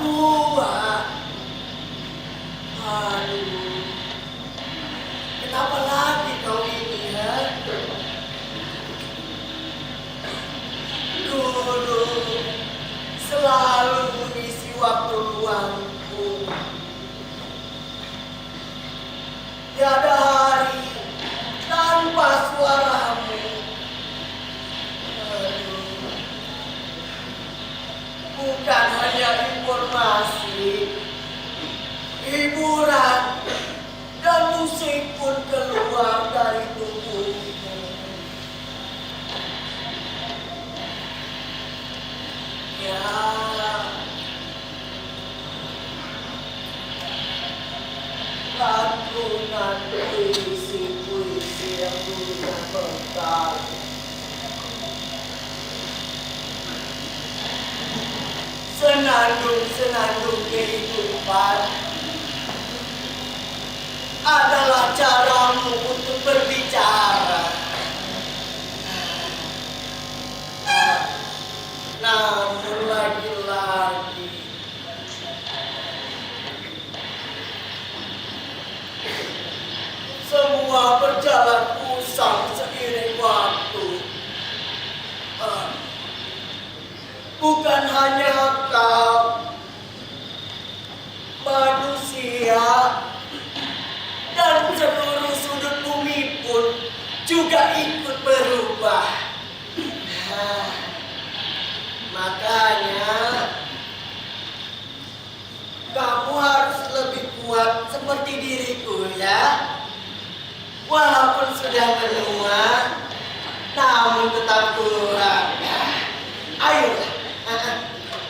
tua. Aduh, kenapa lagi kau ini, ya? Dulu selalu mengisi waktu luangku. Tiada hari tanpa suaramu. Aduh, bukan hanya informasi, hiburan dan musik pun keluar dari tubuhmu. Ya, lantunan puisi-puisi yang dulunya bentar, senandung-senandung kehidupan adalah caramu untuk berbicara. Namun lagi-lagi semua berjalan usang seiring waktu. Bukan hanya kau, manusia dan seluruh sudut bumi pun juga ikut berubah. Makanya kamu harus lebih kuat seperti diriku, ya. Walaupun sudah menua, namun tetap kuat. Ayo,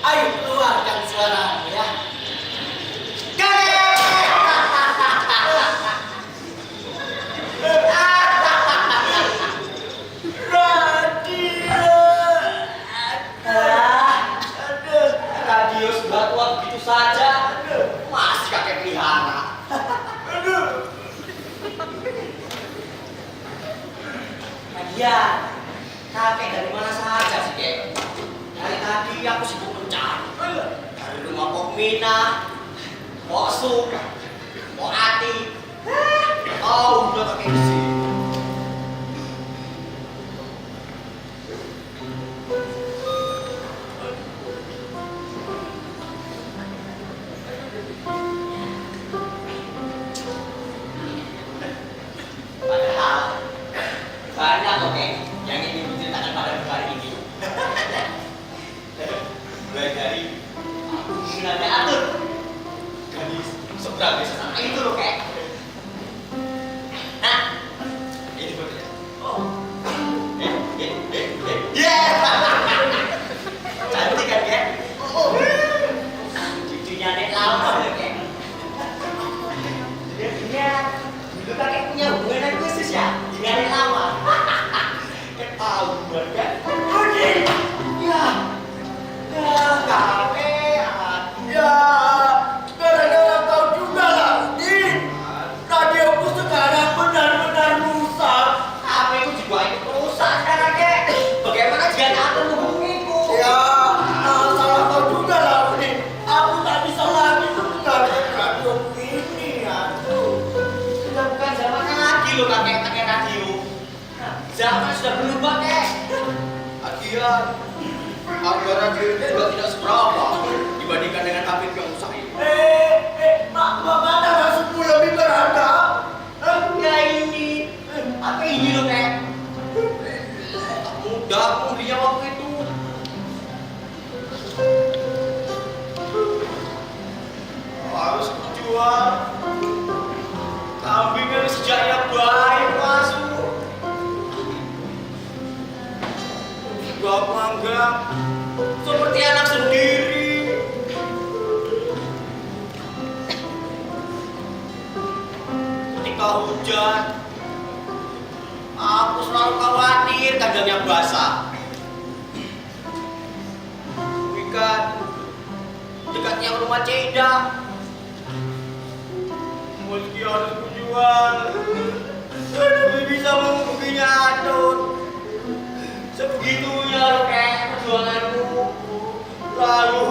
ayo keluarkan suaramu, ya. Radio sudah tua begitu saja, masih kakek pelihara. Aduh. Lagian, kakek dari mana saja sih, Kek? Dari tadi aku sibuk mencari. Dari rumah Pok Mina, Pok Su, Pok Ati. Oh, udah kakek di sini. Padahal banyak kok, Kek, yang ingin diceritakan pada hari ini. Mulai dari minatnya atur, gadis seberang desa sana itu loh, Kek. Nah, ini fotonya. Oh, cantik kan, Kek? Oh, cucunya Nek lama loh, Kek. Dia dulu kakek punya hubungan khusus ya dengan Nek lama. Ketahuan kan? Udin. Ya, kakek. Ya, gara-gara kau juga lah, Udin. Radioku sekarang benar-benar rusak. Apa itu juga ikut rusak sekarang, Kek? Bagaimana jika aku menghubungiku? Ya, salah kau juga lah, Udin. Aku tak bisa lagi mendengarkan radioku ini, aduh. Sudah bukan zamannya lagi loh, kakek pakai radio. Zaman sudah berubah, Kek. Lagian, harga radio itu juga tidak seberapa dibandingkan dengan HP yang rusak ini. Mana maksudmu lebih berharga? Ya ini, apa ini loh, Kek? Tak mudah aku belinya waktu itu. Harus kujual. Kambing dari sejaknya baik masuk. Juga aku anggap seperti anak sendiri. Ketika hujan, aku selalu khawatir kandangnya basah. Ikan dekatnya rumah Ceda. Meski harus kujual, demi bisa menghubunginya Atut. Sebegitunya loh, Kek, perjuanganku. Lalu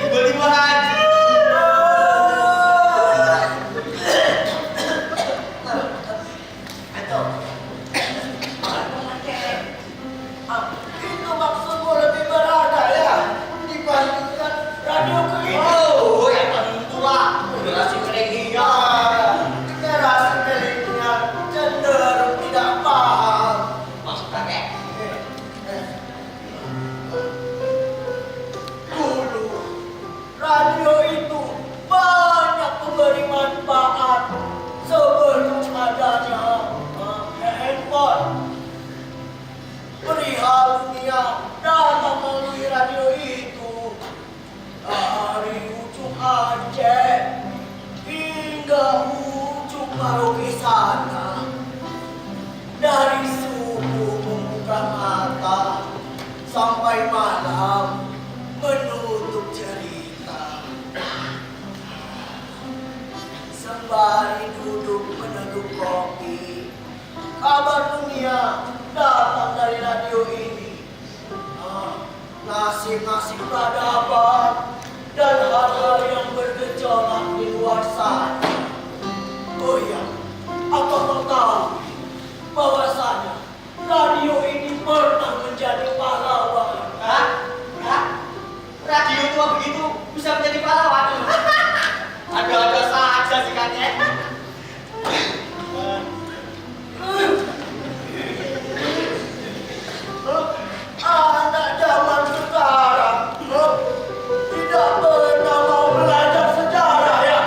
tiba-tiba peradaban dan hal-hal yang bergejolak di luar sana. Oh iya, apa kau tahu bahwasanya radio ini pernah menjadi pahlawan? Hah? Hah? Radio tua begitu bisa menjadi pahlawan? Ada-ada saja sih kakek. Anak zaman sekarang tidak pernah mau belajar sejarah ya.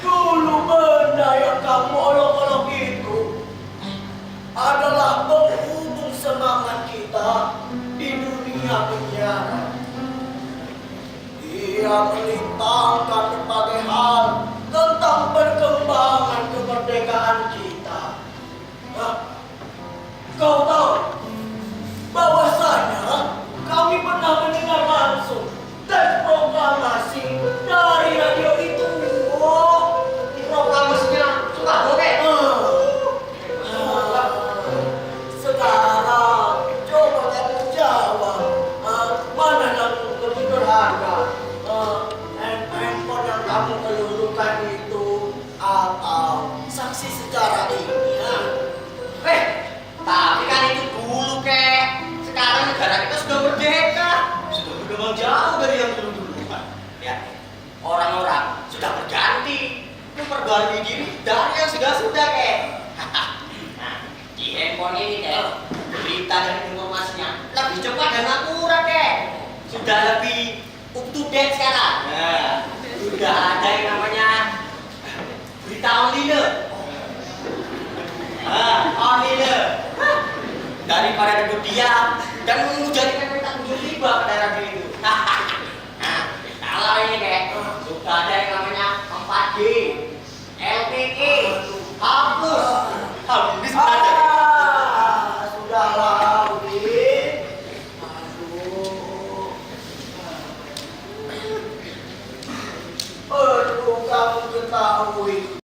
Dulu benda yang kamu olok-olok itu adalah penghubung semangat kita di dunia penyiaran. Ia melintangkan berbagai hal tentang perkembangan kemerdekaan kita. Kau tahu bahwasanya kami pernah mendengar langsung teks proklamasi dari radio itu. Oh, proklamasinya Soekarno kek? Sekarang coba kamu jawab, mana yang lebih berharga? Handphone yang kamu kelurukan itu atau saksi sejarah ini? Tapi kan itu dulu kek. Sekarang negara kita sudah merdeka, sudah berkembang jauh dari yang dulu-dulu. Ya, orang-orang sudah berganti, memperbarui diri dari yang sudah-sudah kek. Nah, di handphone ini kek, berita dan informasinya lebih cepat dan akurat kek. Sudah lebih up to date sekarang. Nah, sudah ada yang namanya berita online. Online. Daripada duduk diam dan menjadikan kita riba pada radio itu. Nah, kalau ini kayak sudah ada yang namanya 4G, LTE, hapus, habis aja. Sudahlah, Udin. Aduh. Perlu kamu ketahui